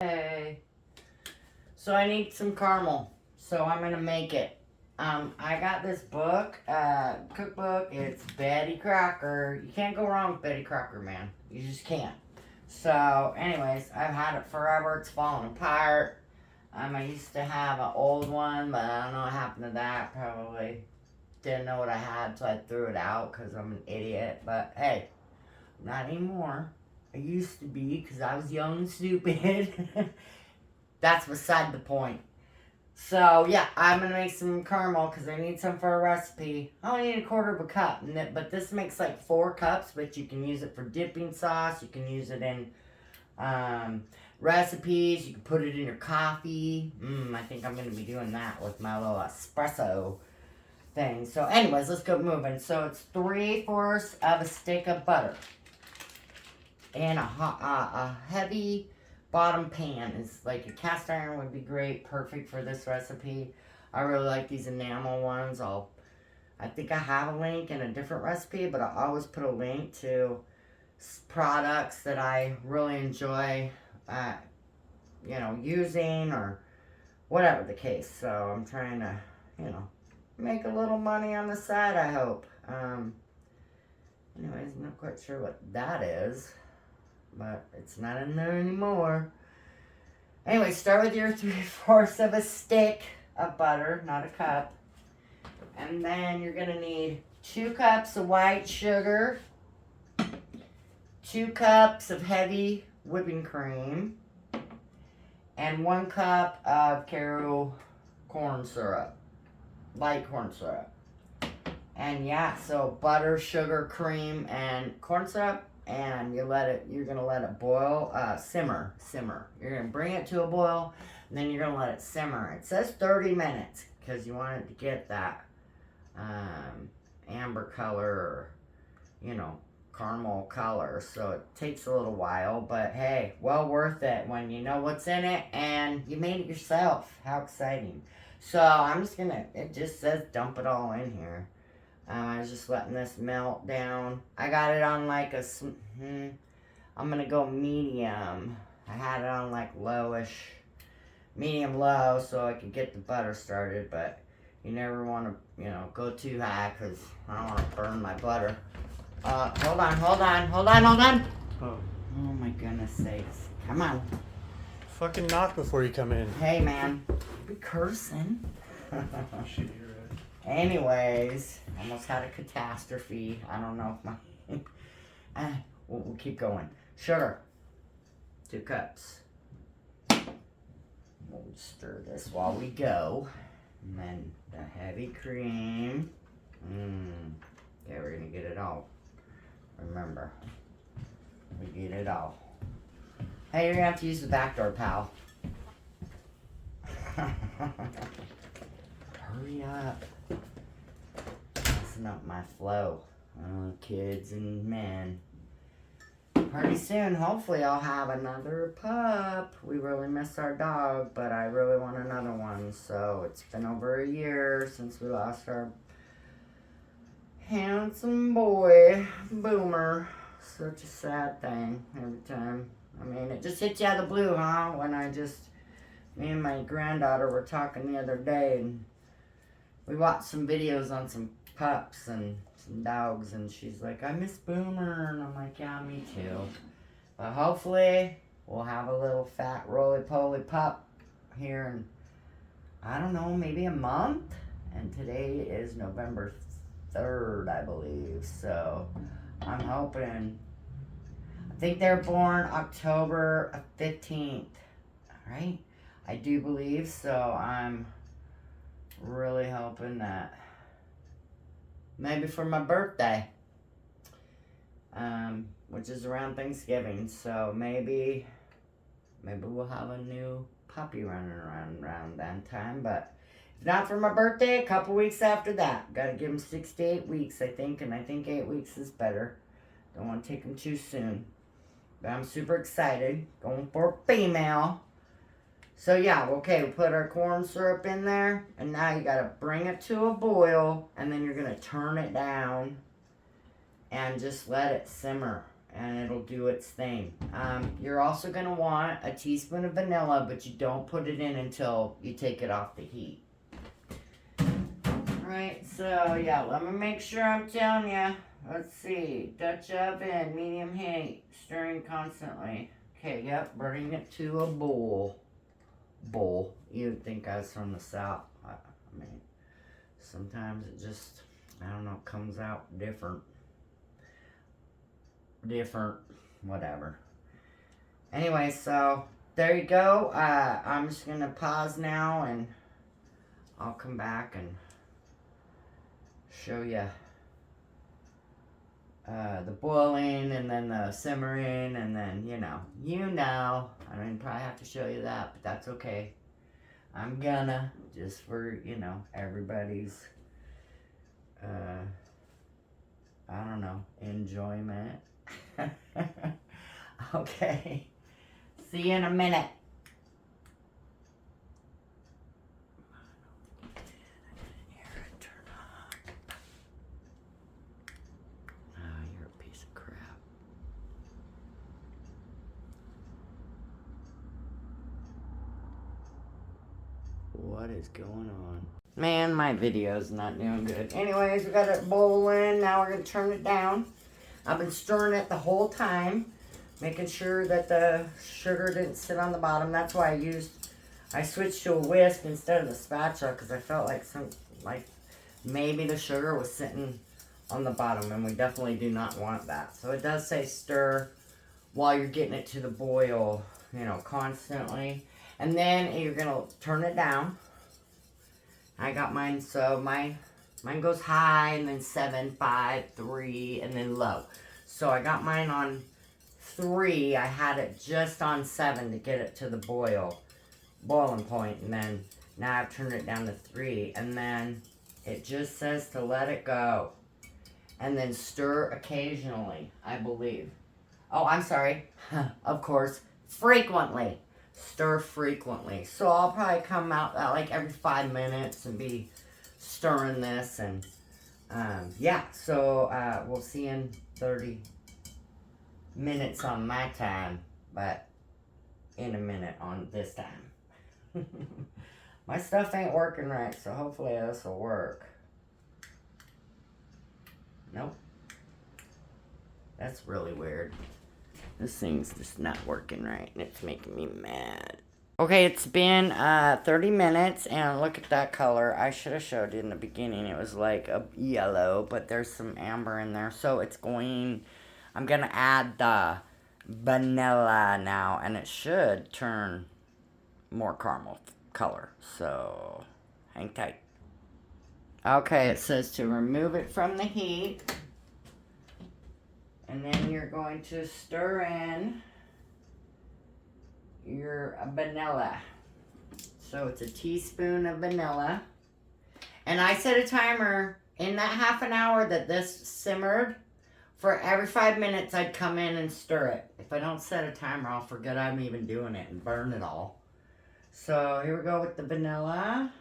Hey. So I need some caramel. So I'm gonna make it. I got this book, cookbook. It's Betty Crocker. You can't go wrong with Betty Crocker, man. You just can't. So, anyways, I've had it forever. It's falling apart. I used to have an old one, but I don't know what happened to that. Probably didn't know what I had, so I threw it out because I'm an idiot. But hey, not anymore. I used to be because I was young and stupid. That's beside the point. So, yeah, I'm going to make some caramel because I need some for a recipe. I only need a quarter of a cup, but this makes like 4 cups, but you can use it for dipping sauce. You can use it in recipes. You can put it in your coffee. I think I'm going to be doing that with my little espresso thing. So, anyways, let's go moving. So, it's 3/4 of a stick of butter. And a heavy bottom pan is like a cast iron would be great, perfect for this recipe. I really like these enamel ones. I think I have a link in a different recipe, but I always put a link to products that I really enjoy, using or whatever the case. So I'm trying to, make a little money on the side, I hope. Anyways, I'm not quite sure what that is, but it's not in there anymore. Anyway, start with your 3/4 of a stick of butter, not a cup. And then you're going to need 2 cups of white sugar, 2 cups of heavy whipping cream, and 1 cup of Karo corn syrup, light corn syrup. And yeah, so butter, sugar, cream, and corn syrup. And you're gonna let it boil, simmer. You're gonna bring it to a boil, and then you're gonna let it simmer. It says 30 minutes, because you want it to get that, amber color, or, caramel color. So it takes a little while, but hey, well worth it when you know what's in it, and you made it yourself. How exciting. So it just says dump it all in here. I was just letting this melt down. I got it on like I'm going to go medium. I had it on like lowish, medium low, so I could get the butter started, but you never want to, go too high because I don't want to burn my butter. Hold on. Oh my goodness sakes. Come on. Fucking knock before you come in. Hey man, be cursing. Shit, you're right. Anyways, almost had a catastrophe. I don't know if my... we'll keep going. Sugar. 2 cups. We'll stir this while we go. And then the heavy cream. Okay, we're going to get it all. Remember, we get it all. Hey, you're going to have to use the back door, pal. Hurry up. Messing up my flow. Kids and men. Pretty soon, hopefully I'll have another pup. We really miss our dog, but I really want another one. So it's been over a year since we lost our handsome boy, Boomer. Such a sad thing every time. It just hits you out of the blue, huh? Me and my granddaughter were talking the other day, and we watched some videos on some pups and some dogs, and she's like, I miss Boomer, and I'm like, yeah, me too. But hopefully, we'll have a little fat roly-poly pup here in, I don't know, maybe a month? And today is November 3rd, I believe, so I'm hoping. I think they're born October 15th, alright? I do believe, so I'm really hoping that maybe for my birthday, which is around Thanksgiving, so maybe we'll have a new puppy running around that time, but if not for my birthday, a couple weeks after that. Gotta give him 6 to 8 weeks, I think, and I think 8 weeks is better. Don't want to take him too soon, but I'm super excited, going for a female. So yeah, okay, we put our corn syrup in there, and now you gotta bring it to a boil, and then you're gonna turn it down, and just let it simmer. and it'll do its thing. You're also going to want a teaspoon of vanilla, but you don't put it in until you take it off the heat. Alright, so yeah, let me make sure I'm telling you. Let's see, Dutch oven, medium heat, stirring constantly. Okay, yep, bring it to a bowl. You'd think I was from the South. I mean, sometimes it just, I don't know, comes out different, whatever. Anyway, so there you go. I'm just gonna pause now, and I'll come back and show you the boiling, and then the simmering, and then I didn't probably have to show you that, but that's okay. I'm gonna, just for everybody's I don't know, enjoyment. Okay, see you in a minute. What is going on? Man, my video's not doing good. Anyways, we got it boiling. Now we're going to turn it down. I've been stirring it the whole time, making sure that the sugar didn't sit on the bottom. That's why I switched to a whisk instead of the spatula, because I felt like maybe the sugar was sitting on the bottom, and we definitely do not want that. So it does say stir while you're getting it to the boil, constantly. And then you're going to turn it down. I got mine, so mine goes high, and then 7, 5, 3, and then low. So I got mine on 3. I had it just on 7 to get it to the boiling point, and then now I've turned it down to 3, and then it just says to let it go, and then stir occasionally, I believe. Oh, I'm sorry. Of course, frequently. Stir frequently. So I'll probably come out like every 5 minutes and be stirring this, and yeah, so we'll see in 30 minutes on my time, but in a minute on this time. My stuff ain't working right, so hopefully this will work. Nope. That's really weird. This thing's just not working right, and it's making me mad. Okay, it's been 30 minutes, and look at that color. I should have showed you in the beginning. It was like a yellow, but there's some amber in there. So I'm going to add the vanilla now, and it should turn more caramel color. So hang tight. Okay, it says to remove it from the heat. And then you're going to stir in your vanilla. So it's a teaspoon of vanilla. And I set a timer in that half an hour that this simmered. For every 5 minutes, I'd come in and stir it. If I don't set a timer, I'll forget I'm even doing it and burn it all. So here we go with the vanilla.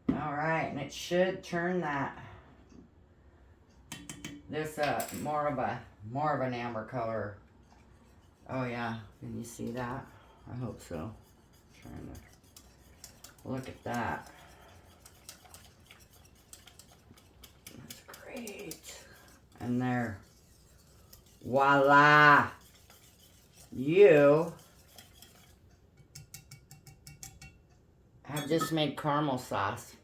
All right, and it should turn this more of an amber color. Oh yeah, can you see that? I hope so. Trying to look at that. That's great. And there, voila! You have just made caramel sauce,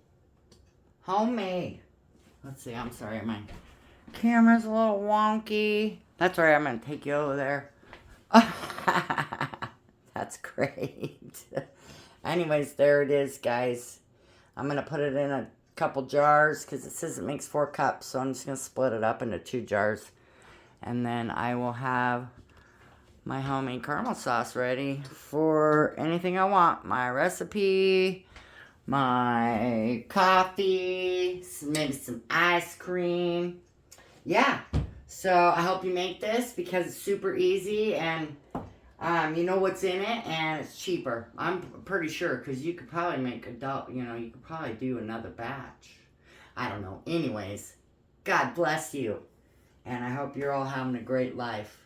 homemade. Let's see. I'm sorry, my camera's a little wonky. That's all right, I'm going to take you over there. That's great. Anyways, there it is, guys. I'm going to put it in a couple jars because it says it makes 4 cups. So I'm just going to split it up into 2 jars. And then I will have my homemade caramel sauce ready for anything I want. My recipe, my coffee, maybe some ice cream. Yeah, so I hope you make this because it's super easy, and you know what's in it, and it's cheaper. I'm pretty sure, because you could probably make you could probably do another batch. I don't know. Anyways, God bless you. And I hope you're all having a great life.